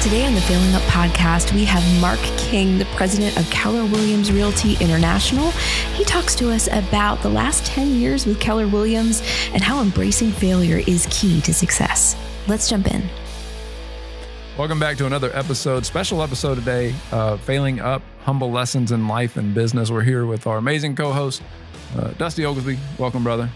Today on the Failing Up podcast, we have Mark King, the president of Keller Williams Realty International. He talks to us about the last 10 years with Keller Williams and how embracing failure is key to success. Let's jump in. Welcome back to another episode, special episode today, Failing Up, Humble Lessons in Life and Business. We're here with our amazing co-host, Dusty Oglesby. Welcome, brother.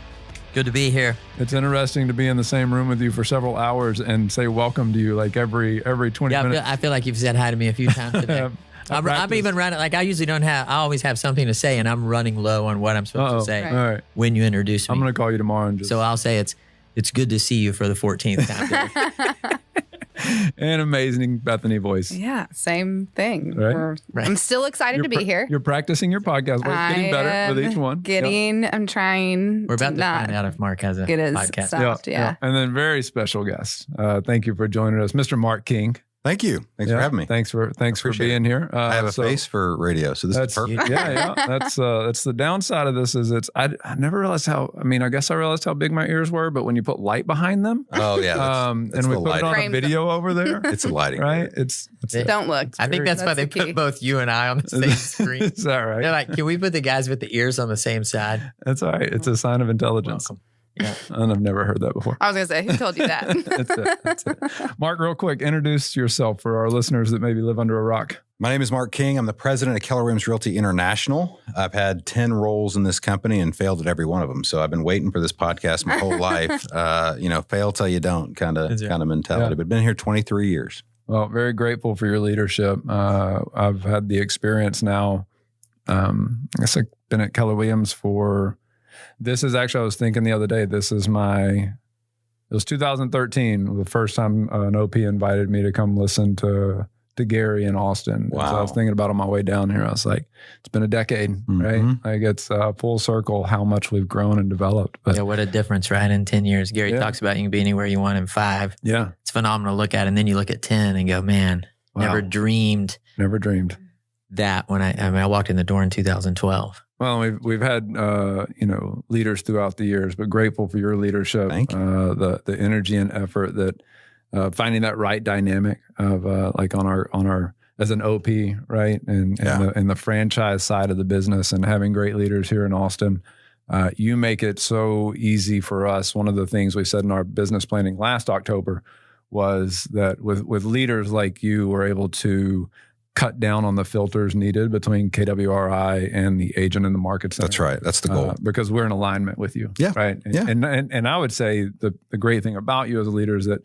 Good to be here. It's interesting to be in the same room with you for several hours and say welcome to you like every 20 minutes. I feel like you've said hi to me a few times today. I'm even running, like I usually don't have, I always have something to say and I'm running low on what I'm supposed to say when you introduce me. I'm going to call you tomorrow. And so I'll say it's good to see you for the 14th time. An amazing Bethany voice. Yeah, same thing. Right? I'm still excited to be here. You're practicing your podcast voice, getting better with each one. I'm trying. We're about to find out if Mark has a podcast. Stopped, yeah. And then very special guest. Thank you for joining us, Mr. Mark King. Thanks for having me. Thanks for being here. I have a face for radio, so this is perfect. Yeah. That's the downside of this is I never realized how. I mean, I guess I realized how big my ears were, but when you put light behind them, that's and we put it on a video over there, it's a lighting, right? It's don't look. I think that's why they put both you and I on the same screen. Is that right? They're like, can we put the guys with the ears on the same side? That's all right. It's a sign of intelligence. Welcome. Yeah. And I've never heard that before. I was going to say, who told you that? That's it. Mark, real quick, introduce yourself for our listeners that maybe live under a rock. My name is Mark King. I'm the president of Keller Williams Realty International. I've had 10 roles in this company and failed at every one of them. So I've been waiting for this podcast my whole life. Fail till you don't kind of mentality. But been here 23 years. Well, very grateful for your leadership. I've had the experience now. I guess I've been at Keller Williams for... This is actually, I was thinking the other day, it was 2013, the first time an OP invited me to come listen to Gary in Austin. Wow. So I was thinking about on my way down here, I was like, it's been a decade, right? Like it's full circle how much we've grown and developed. But yeah, what a difference, right? In 10 years. Gary talks about you can be anywhere you want in 5. Yeah. It's phenomenal to look at. And then you look at 10 and go, man, never dreamed that when I walked in the door in 2012. Well, we've had leaders throughout the years, but grateful for your leadership. Thank you. The energy and effort that finding that right dynamic of like on our as an OP, right, and the franchise side of the business, and having great leaders here in Austin. You make it so easy for us. One of the things we said in our business planning last October was that with leaders like you, we're able to cut down on the filters needed between KWRI and the agent in the market center. That's right. That's the goal. Because we're in alignment with you. Yeah. Right. And I would say the great thing about you as a leader is that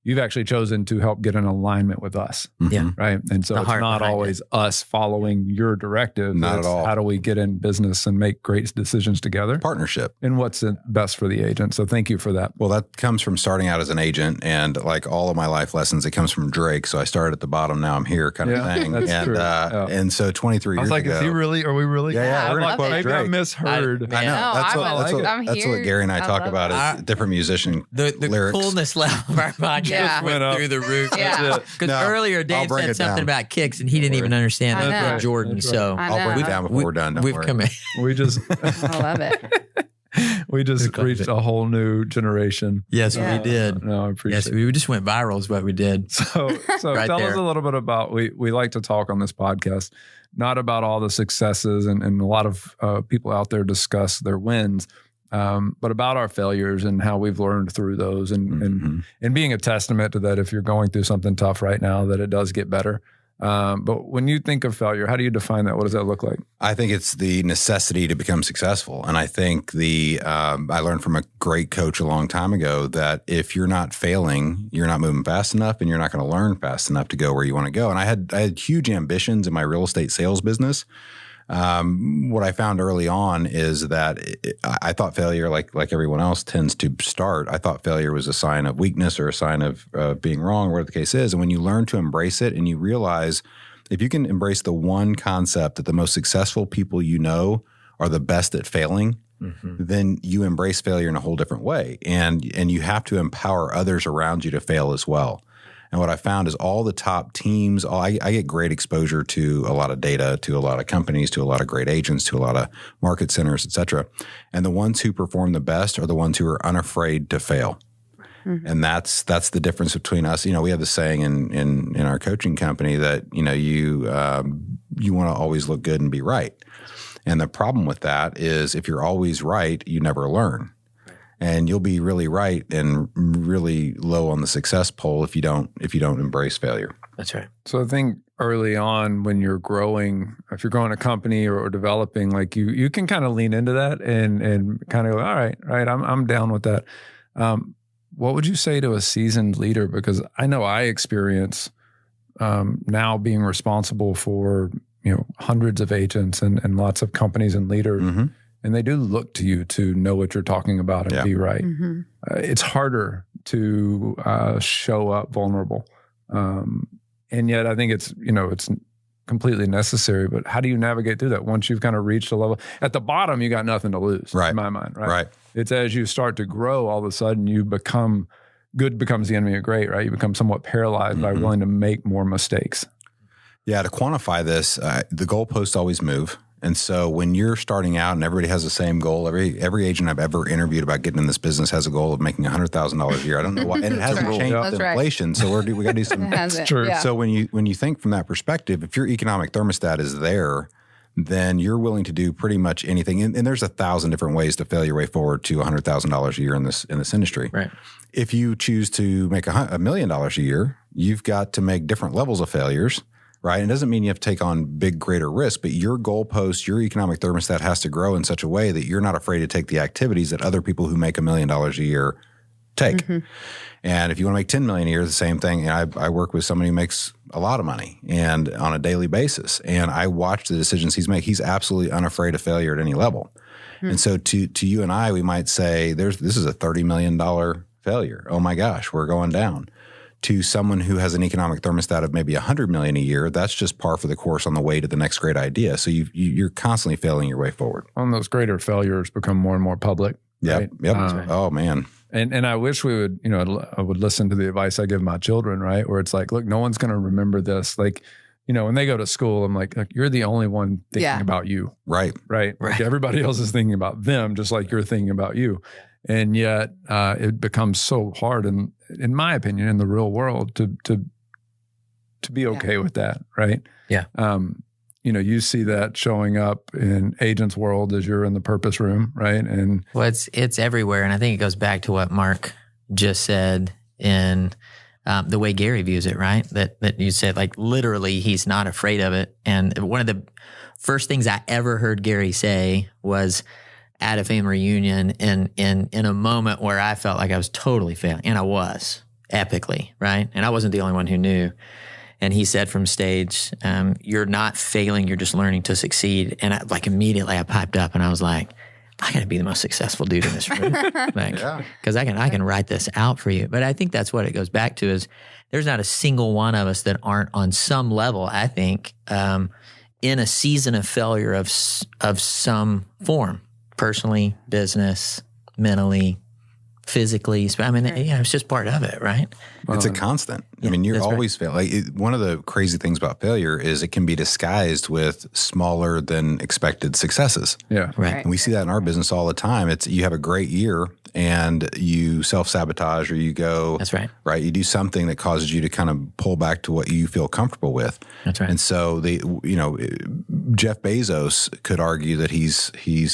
you've actually chosen to help get in alignment with us. Yeah. Right. And so it's not always us following your directive. Not at all. How do we get in business and make great decisions together? Partnership. And what's best for the agent. So thank you for that. Well, that comes from starting out as an agent, and like all of my life lessons, it comes from Drake. So I started at the bottom, now I'm here kind of thing. That's true. And so 23 years ago. I was like, is he really? Are we really? Yeah. We're quote maybe Drake. I misheard. I know. That's what Gary and I talk about is different musician the lyrics. coolness level of our podcast went through the roof. Yeah. Because earlier Dave said something about kicks and he didn't even understand that Jordan. That's so I'll bring it down before we're done. We've come in. We just I love it. we just reached a whole new generation. Yes, we did. No, I appreciate it. We just went viral is what we did. So Right tell there. us a little bit about, we like to talk on this podcast, not about all the successes and a lot of people out there discuss their wins, but about our failures and how we've learned through those and being a testament to that if you're going through something tough right now, that it does get better. But when you think of failure, how do you define that? What does that look like? I think it's the necessity to become successful. And I think I learned from a great coach a long time ago that if you're not failing, you're not moving fast enough and you're not going to learn fast enough to go where you want to go. And I had huge ambitions in my real estate sales business. What I found early on is that I thought failure, like everyone else tends to start, I thought failure was a sign of weakness or a sign of being wrong, or whatever the case is. And when you learn to embrace it and you realize if you can embrace the one concept that the most successful people you know are the best at failing, then you embrace failure in a whole different way. And you have to empower others around you to fail as well. And what I found is all the top teams, I get great exposure to a lot of data, to a lot of companies, to a lot of great agents, to a lot of market centers, et cetera. And the ones who perform the best are the ones who are unafraid to fail. And that's the difference between us. We have the saying in our coaching company that, you want to always look good and be right. And the problem with that is if you're always right, you never learn. And you'll be really right and really low on the success pole if you don't embrace failure. That's right. So I think early on when you're growing, if you're growing a company or developing, like you can kind of lean into that and kind of go, all right, I'm down with that. What would you say to a seasoned leader? Because I know I experience now being responsible for hundreds of agents and lots of companies and leaders. Mm-hmm. And they do look to you to know what you're talking about and be right. Mm-hmm. It's harder to show up vulnerable. And yet I think it's completely necessary. But how do you navigate through that once you've kind of reached a level? At the bottom, you got nothing to lose, in my mind, right? Right. It's as you start to grow, all of a sudden good becomes the enemy of great, right? You become somewhat paralyzed by willing to make more mistakes. Yeah, to quantify this, the goalposts always move. And so when you're starting out and everybody has the same goal, every agent I've ever interviewed about getting in this business has a goal of making $100,000 a year. I don't know why, and it hasn't changed with inflation. So we got to do some. It's true. Yeah. So when you think from that perspective, if your economic thermostat is there, then you're willing to do pretty much anything. And there's 1,000 different ways to fail your way forward to $100,000 a year in this industry. Right. If you choose to make $1 million a year, you've got to make different levels of failures. Right. It doesn't mean you have to take on big, greater risk, but your goalpost, your economic thermostat has to grow in such a way that you're not afraid to take the activities that other people who make $1 million a year take. Mm-hmm. And if you want to make $10 million a year, the same thing. And I work with somebody who makes a lot of money and on a daily basis. And I watch the decisions he's making. He's absolutely unafraid of failure at any level. Mm-hmm. And so to you and I, we might say this is a $30 million failure. Oh my gosh, we're going down. To someone who has an economic thermostat of maybe $100 million a year, that's just par for the course on the way to the next great idea. So you're constantly failing your way forward. And those greater failures become more and more public. Yep. Right? Yep. Oh man. And I wish we would, I would listen to the advice I give my children, right? Where it's like, look, no one's going to remember this. Like, when they go to school, I'm like, you're the only one thinking about you. Right. Like everybody else is thinking about them, just like you're thinking about you. And yet it becomes so hard, in my opinion, in the real world to be okay with that, right? Yeah. You see that showing up in agents' world as you're in the purpose room, right? And well, it's everywhere, and I think it goes back to what Mark just said in the way Gary views it, right? That you said, like, literally, he's not afraid of it. And one of the first things I ever heard Gary say was at a family reunion in a moment where I felt like I was totally failing, and I was epically, right? And I wasn't the only one who knew. And he said from stage, you're not failing, you're just learning to succeed. And immediately I piped up and I was like, I got to be the most successful dude in this room. Because I can write this out for you. But I think that's what it goes back to is there's not a single one of us that aren't on some level, I think, in a season of failure of some form. Personally, business, mentally, physically. I mean, it's just part of it, right? It's a constant. I mean, you're always failing. One of the crazy things about failure is it can be disguised with smaller than expected successes. Yeah. Right. And we see that in our business all the time. It's you have a great year and you self-sabotage or you go. That's right. Right. You do something that causes you to kind of pull back to what you feel comfortable with. That's right. And so Jeff Bezos could argue that he's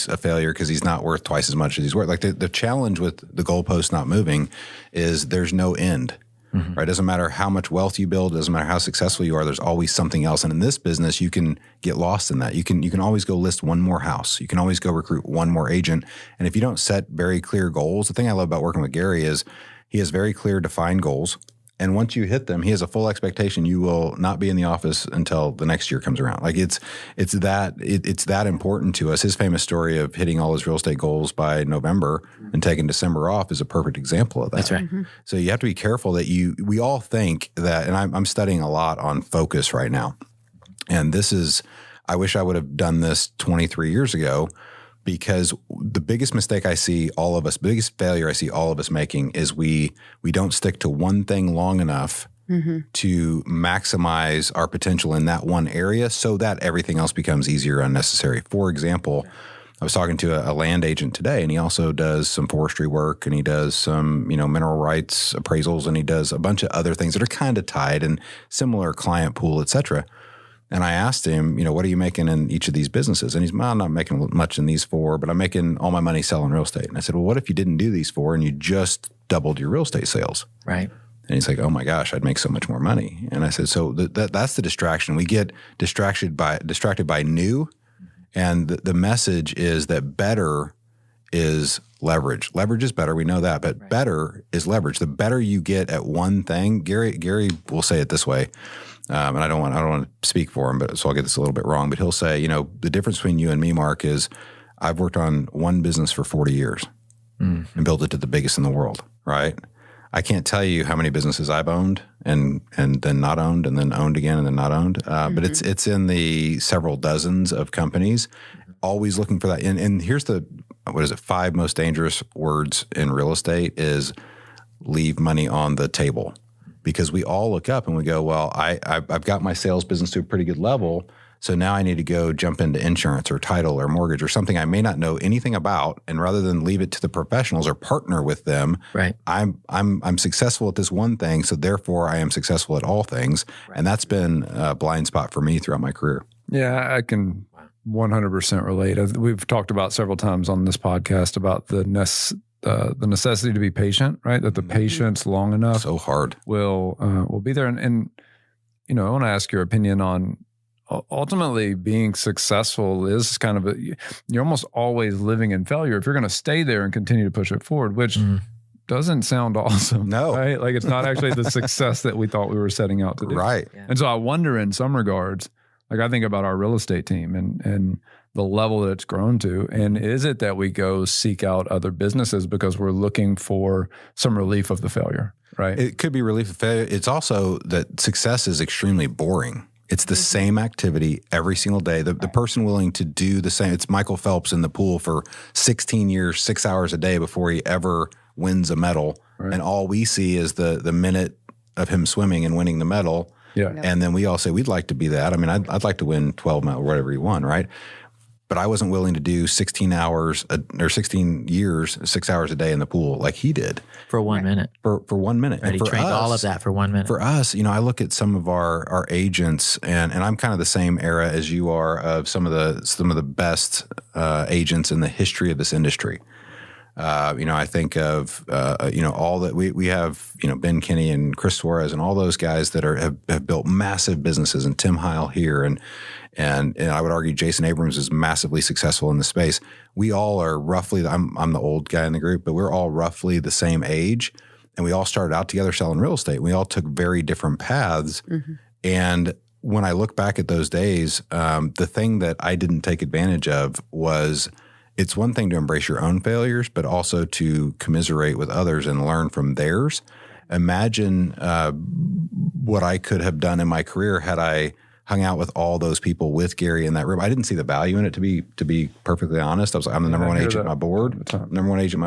a failure because he's not worth twice as much as he's worth. Like the challenge with the goalpost not moving is there's no end. Mm-hmm. Right? It doesn't matter how much wealth you build, it doesn't matter how successful you are, there's always something else. And in this business, you can get lost in that. You can always go list one more house. You can always go recruit one more agent. And if you don't set very clear goals, the thing I love about working with Gary is he has very clear defined goals. And once you hit them, he has a full expectation you will not be in the office until the next year comes around. Like it's that important to us. His famous story of hitting all his real estate goals by November and taking December off is a perfect example of that. That's right. Mm-hmm. So you have to be careful that we all think that, and I'm studying a lot on focus right now. And I wish I would have done this 23 years ago. Because the biggest mistake I see biggest failure I see all of us making is we don't stick to one thing long enough to maximize our potential in that one area so that everything else becomes easier or unnecessary. For example, I was talking to a land agent today, and he also does some forestry work, and he does some, mineral rights appraisals, and he does a bunch of other things that are kind of tied and similar client pool, et cetera. And I asked him, what are you making in each of these businesses? And he's, well, I'm not making much in these 4, but I'm making all my money selling real estate. And I said, well, what if you didn't do these 4 and you just doubled your real estate sales? Right. And he's like, oh my gosh, I'd make so much more money. And I said, so that's the distraction. We get distracted by new. And the message is that better is leverage. Leverage is better. We know that, but better is leverage. The better you get at one thing, Gary will say it this way. And I don't want to speak for him, so I'll get this a little bit wrong. But he'll say, the difference between you and me, Mark, is I've worked on one business for 40 years and built it to the biggest in the world, right? I can't tell you how many businesses I've owned and then not owned and then owned again and then not owned. But it's in the several dozens of companies, always looking for that. And here's 5 most dangerous words in real estate is leave money on the table. Because we all look up and we go, well, I've got my sales business to a pretty good level, so now I need to go jump into insurance or title or mortgage or something I may not know anything about, and rather than leave it to the professionals or partner with them, right. I'm successful at this one thing, so therefore I am successful at all things, and that's been a blind spot for me throughout my career. Yeah, I can 100% relate. We've talked about several times on this podcast about the necessity to be patient, right? That the patience long enough so hard will be there. And I want to ask your opinion on ultimately being successful is kind of you're almost always living in failure if you're going to stay there and continue to push it forward, which doesn't sound awesome. No, right? Like it's not actually the success that we thought we were setting out to do. Right. Yeah. And so I wonder in some regards, like I think about our real estate team and the level that it's grown to. And is it that we go seek out other businesses because we're looking for some relief of the failure, right? It could be relief of failure. It's also that success is extremely boring. It's the same activity every single day. The person willing to do the same. It's Michael Phelps in the pool for 16 years, 6 hours a day before he ever wins a medal. Right. And all we see is the minute of him swimming and winning the medal. Yeah. And then we all say, we'd like to be that. I mean, I'd like to win 12 medals or whatever he won, right? But I wasn't willing to do 16 years, 6 hours a day in the pool like he did. For 1 minute. For 1 minute. Right, he trained all of that for 1 minute. For us, I look at some of our agents, and I'm kind of the same era as you are of some of the best agents in the history of this industry. I think of all that we have, Ben Kinney and Chris Suarez and all those guys that have built massive businesses, and Tim Heil here, and I would argue Jason Abrams is massively successful in the space. We all are roughly, I'm the old guy in the group, but we're all roughly the same age, and we all started out together selling real estate. We all took very different paths, and when I look back at those days, the thing that I didn't take advantage of was. It's one thing to embrace your own failures, but also to commiserate with others and learn from theirs. Imagine what I could have done in my career had I hung out with all those people with Gary in that room. I didn't see the value in it, to be perfectly honest. I was like, I'm the number one agent at my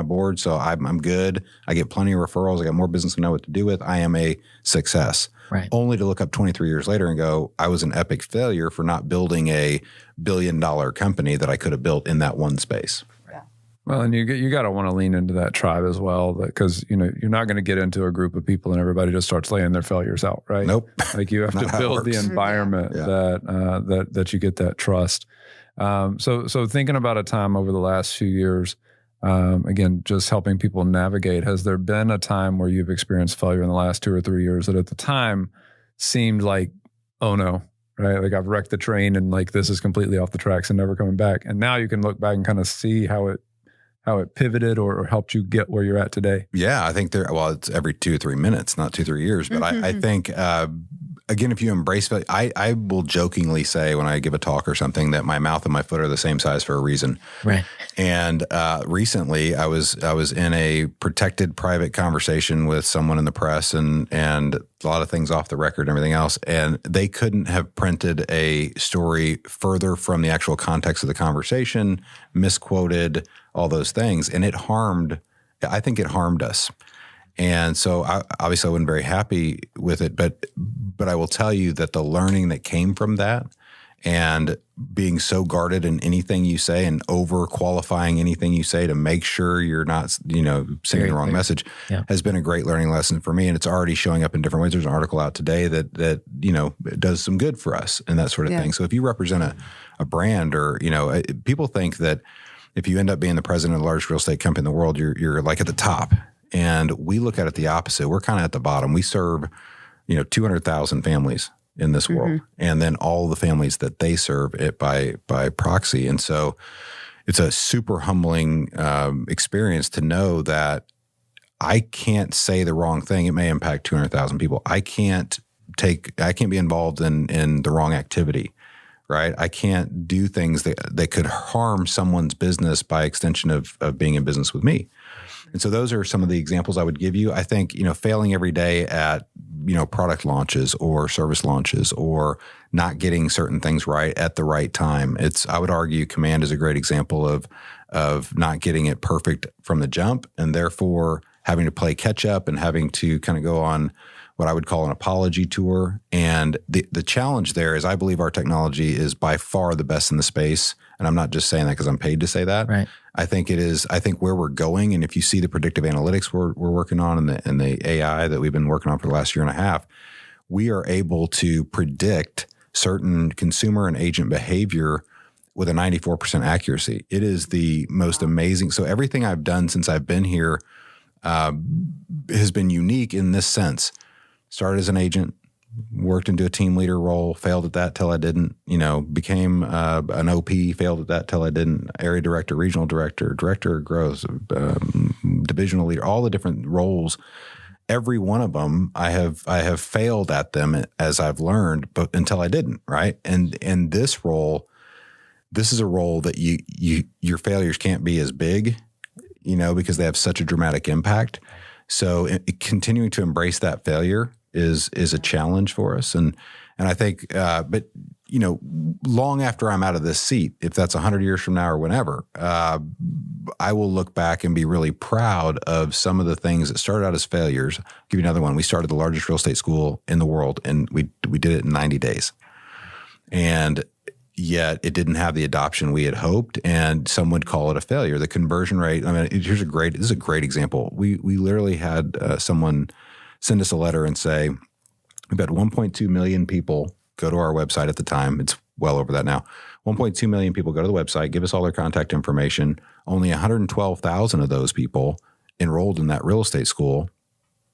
board, so I'm good. I get plenty of referrals. I got more business to know what to do with. I am a success. Right. Only to look up 23 years later and go, I was an epic failure for not building a billion-dollar company that I could have built in that one space. Yeah. Well, and you got to want to lean into that tribe as well, because you're not going to get into a group of people and everybody just starts laying their failures out, right? Nope. Like you have to build the environment that you get that trust. So thinking about a time over the last few years. Again, just helping people navigate. Has there been a time where you've experienced failure in the last 2 or 3 years that at the time seemed like, oh no, right? Like I've wrecked the train and like this is completely off the tracks and never coming back. And now you can look back and kind of see how it pivoted or helped you get where you're at today. Yeah, I think it's every 2 or 3 minutes, not 2 or 3 years. But I think, again, if you embrace failure, I will jokingly say when I give a talk or something that my mouth and my foot are the same size for a reason. Right. And recently I was in a protected private conversation with someone in the press and a lot of things off the record and everything else. And they couldn't have printed a story further from the actual context of the conversation, misquoted, all those things. And I think it harmed us. And so obviously I wasn't very happy with it, but I will tell you that the learning that came from that and being so guarded in anything you say and over qualifying anything you say to make sure you're not, saying the wrong message has been a great learning lesson for me. And it's already showing up in different ways. There's an article out today that does some good for us and that sort of thing. So if you represent a brand or, people think that if you end up being the president of the largest real estate company in the world, you're like at the top. And we look at it the opposite. We're kind of at the bottom. We serve, 200,000 families in this world, and then all the families that they serve it by proxy. And so it's a super humbling experience to know that I can't say the wrong thing. It may impact 200,000 people. I can't be involved in the wrong activity, right? I can't do things that could harm someone's business by extension of being in business with me. And so those are some of the examples I would give you. I think, failing every day at, product launches or service launches or not getting certain things right at the right time. I would argue Command is a great example of not getting it perfect from the jump and therefore having to play catch up and having to kind of go on what I would call an apology tour. And the challenge there is I believe our technology is by far the best in the space. And I'm not just saying that because I'm paid to say that. Right. I think it is. I think where we're going, and if you see the predictive analytics we're working on and the AI that we've been working on for the last year and a half, we are able to predict certain consumer and agent behavior with a 94% accuracy. It is the most amazing. So everything I've done since I've been here has been unique in this sense. Started as an agent, worked into a team leader role, failed at that till I didn't, became an OP, failed at that till I didn't, area director, regional director, director of growth, divisional leader, all the different roles. Every one of them, I have failed at them as I've learned, but until I didn't, right? And in this role, this is a role that your failures can't be as big, because they have such a dramatic impact. So continuing to embrace that failure is a challenge for us. And I think, but long after I'm out of this seat, if that's 100 years from now or whenever, I will look back and be really proud of some of the things that started out as failures. I'll give you another one. We started the largest real estate school in the world, and we did it in 90 days. And yet it didn't have the adoption we had hoped, and some would call it a failure. The conversion rate, this is a great example. We literally had someone send us a letter and say, we've had 1.2 million people go to our website at the time. It's well over that now. 1.2 million people go to the website, give us all their contact information. Only 112,000 of those people enrolled in that real estate school,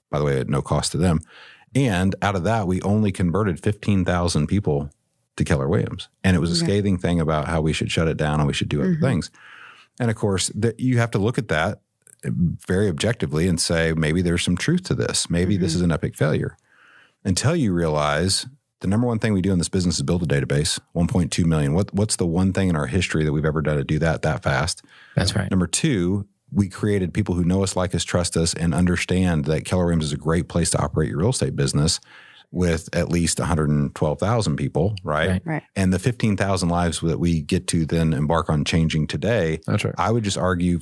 by the way, at no cost to them. And out of that, we only converted 15,000 people to Keller Williams. And it was a scathing thing about how we should shut it down and we should do other things. And of course, you have to look at that very objectively and say, maybe there's some truth to this. Maybe this is an epic failure. Until you realize the number one thing we do in this business is build a database, 1.2 million. What's the one thing in our history that we've ever done to do that fast? That's right. Number two, we created people who know us, like us, trust us, and understand that Keller Williams is a great place to operate your real estate business with at least 112,000 people, right? And the 15,000 lives that we get to then embark on changing today. That's right. I would just argue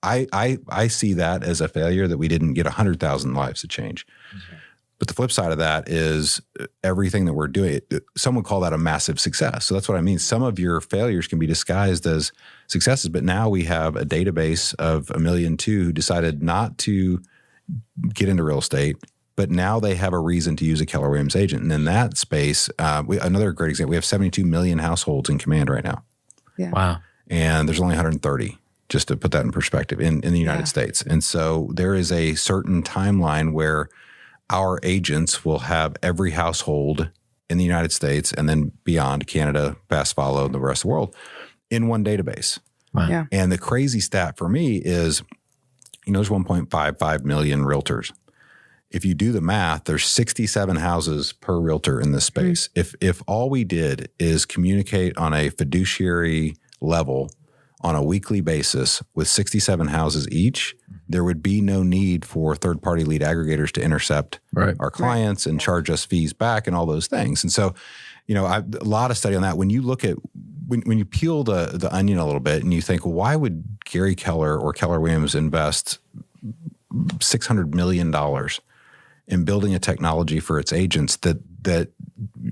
I see that as a failure that we didn't get 100,000 lives to change. But the flip side of that is everything that we're doing, some would call that a massive success. So that's what I mean. Some of your failures can be disguised as successes, but now we have a database of 1.2 million who decided not to get into real estate, but now they have a reason to use a Keller Williams agent. And in that space, another great example, we have 72 million households in Command right now. Yeah. Wow. And there's only 130, just to put that in perspective, in the United States. And so there is a certain timeline where our agents will have every household in the United States and then beyond, Canada, fast follow, and the rest of the world, in one database. Wow. Yeah. And the crazy stat for me is, there's 1.55 million realtors. If you do the math, there's 67 houses per realtor in this space. If all we did is communicate on a fiduciary level on a weekly basis with 67 houses each, there would be no need for third-party lead aggregators to intercept our clients and charge us fees back and all those things. And so, a lot of study on that. When you look at, when you peel the onion a little bit and you think, well, why would Gary Keller or Keller Williams invest $600 million in building a technology for its agents that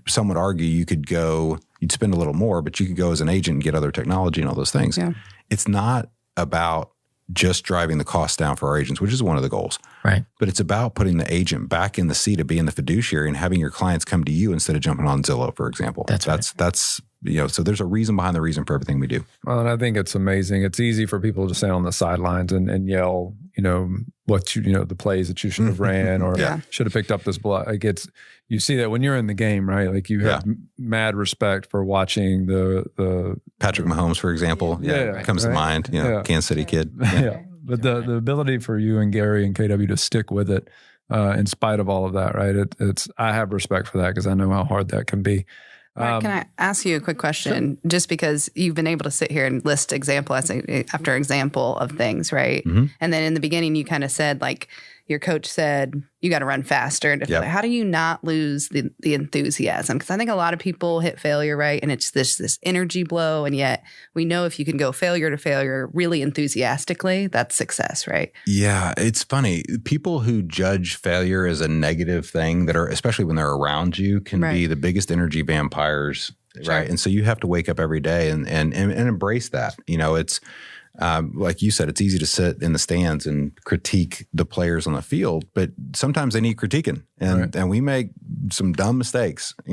some would argue you could go You'd spend a little more, but you could go as an agent and get other technology and all those things. Yeah. It's not about just driving the cost down for our agents, which is one of the goals. Right. But it's about putting the agent back in the seat of being the fiduciary and having your clients come to you instead of jumping on Zillow, for example. That's so there's a reason behind the reason for everything we do. Well, and I think it's amazing. It's easy for people to stand on the sidelines and yell, the plays that you should have ran or should have picked up this block. Like you see that when you're in the game, right? Like you have mad respect for watching the Patrick Mahomes, for example, comes to mind. Kansas City kid. Yeah. But the ability for you and Gary and KW to stick with it in spite of all of that, right? I have respect for that because I know how hard that can be. Mark, can I ask you a quick question? Sure. Just because you've been able to sit here and list example after example of things, right? Mm-hmm. And then in the beginning, you kind of said, like, your coach said, you got to run faster. And how do you not lose the enthusiasm? Because I think a lot of people hit failure, right? And it's this energy blow. And yet we know if you can go failure to failure really enthusiastically, that's success, right? Yeah, it's funny. People who judge failure as a negative thing that are, especially when they're around you, can be the biggest energy vampires, right? And so you have to wake up every day and embrace that. It's like you said, it's easy to sit in the stands and critique the players on the field, but sometimes they need critiquing, and we make some dumb mistakes, but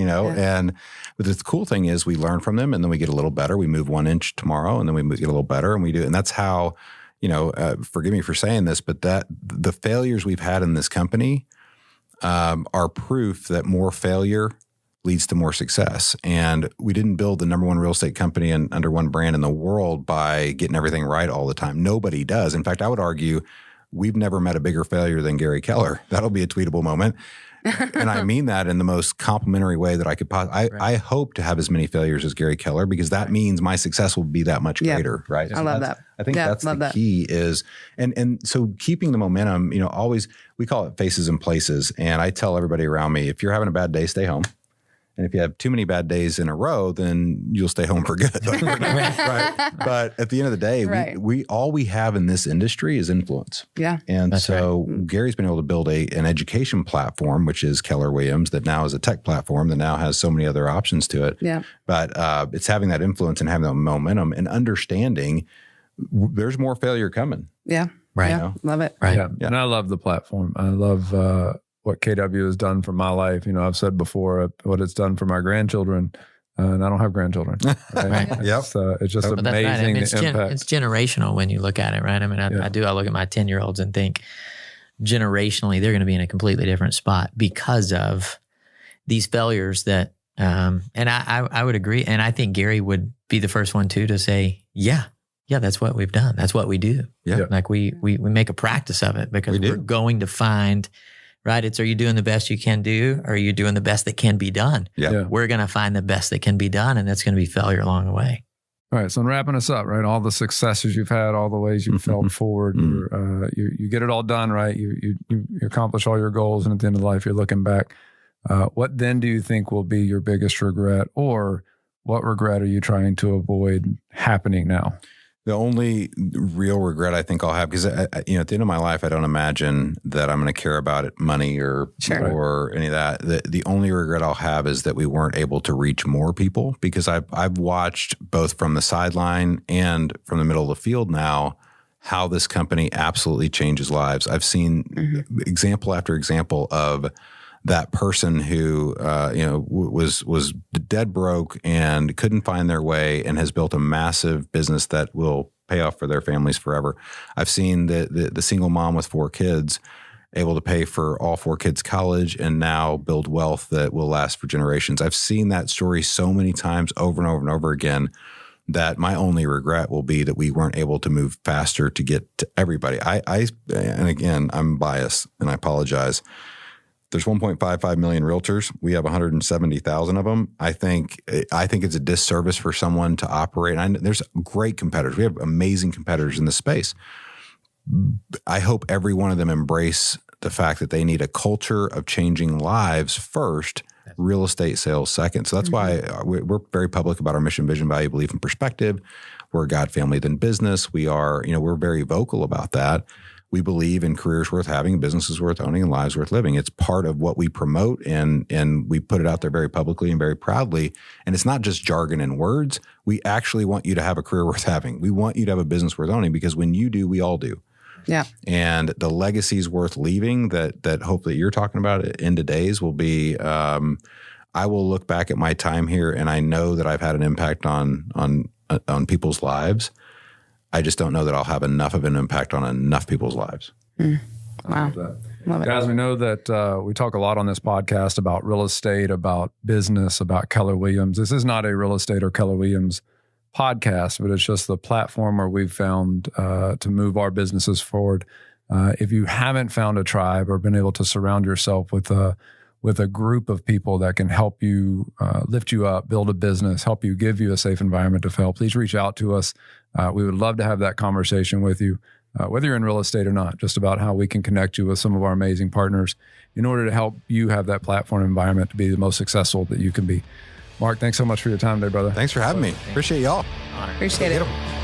the cool thing is we learn from them and then we get a little better. We move 1 inch tomorrow and then we get a little better and we do. And that's how, forgive me for saying this, but that the failures we've had in this company are proof that more failure leads to more success. And we didn't build the number one real estate company under one brand in the world by getting everything right all the time. Nobody does. In fact, I would argue we've never met a bigger failure than Gary Keller. That'll be a tweetable moment. And I mean that in the most complimentary way that I could possibly. I hope to have as many failures as Gary Keller because that means my success will be that much greater, right? I love that. I think that's the key is, and so keeping the momentum, always, we call it faces and places. And I tell everybody around me, if you're having a bad day, stay home. And if you have too many bad days in a row, then you'll stay home for good. Right. But at the end of the day, we all we have in this industry is influence. Yeah. And Gary's been able to build an education platform, which is Keller Williams, that now is a tech platform that now has so many other options to it. Yeah. But it's having that influence and having that momentum and understanding there's more failure coming. Yeah. Right. Yeah. Love it. Right. Yeah. And I love the platform. I love what KW has done for my life. I've said before what it's done for my grandchildren, and I don't have grandchildren. Right? It's just amazing. Right. I mean, it's generational when you look at it, right? I mean, I look at my 10-year-olds and think generationally, they're going to be in a completely different spot because of these failures that, and I would agree. And I think Gary would be the first one too, to say, yeah, that's what we've done. That's what we do. Yeah. Like we make a practice of it because we're going to find, right? It's, are you doing the best you can do? Or are you doing the best that can be done? Yeah. We're going to find the best that can be done, and that's going to be failure along the way. All right. So in wrapping us up, right? All the successes you've had, all the ways you've felt forward, you get it all done, right? You accomplish all your goals, and at the end of life, you're looking back. What then do you think will be your biggest regret, or what regret are you trying to avoid happening now? The only real regret I think I'll have, because at the end of my life, I don't imagine that I'm going to care about it, money or any of that. The only regret I'll have is that we weren't able to reach more people, because I've watched both from the sideline and from the middle of the field now how this company absolutely changes lives. I've seen example after example of that person who was dead broke and couldn't find their way and has built a massive business that will pay off for their families forever. I've seen the single mom with 4 kids able to pay for all 4 kids' college and now build wealth that will last for generations. I've seen that story so many times over and over and over again that my only regret will be that we weren't able to move faster to get to everybody. And again, I'm biased and I apologize. There's 1.55 million realtors. We have 170,000 of them. I think it's a disservice for someone to operate. And there's great competitors. We have amazing competitors in this space. I hope every one of them embrace the fact that they need a culture of changing lives first, real estate sales second. So that's why we're very public about our mission, vision, value, belief, and perspective. We're a God, family, then business. We are, we're very vocal about that. we believe in careers worth having, businesses worth owning, and lives worth living. It's part of what we promote, and we put it out there very publicly and very proudly. And it's not just jargon and words. We actually want you to have a career worth having. We want you to have a business worth owning, because when you do, we all do. Yeah. And the legacies worth leaving that hopefully you're talking about in today's will be, I will look back at my time here and I know that I've had an impact on people's lives. I just don't know that I'll have enough of an impact on enough people's lives. Wow. Love it. Guys, we know that we talk a lot on this podcast about real estate, about business, about Keller Williams. This is not a real estate or Keller Williams podcast, but it's just the platform where we've found to move our businesses forward. If you haven't found a tribe or been able to surround yourself with a group of people that can help you lift you up, build a business, help you, give you a safe environment to fail, please reach out to us. We would love to have that conversation with you, whether you're in real estate or not, just about how we can connect you with some of our amazing partners in order to help you have that platform environment to be the most successful that you can be. Mark, thanks so much for your time today, brother. Thanks for having me. Appreciate y'all. Appreciate it.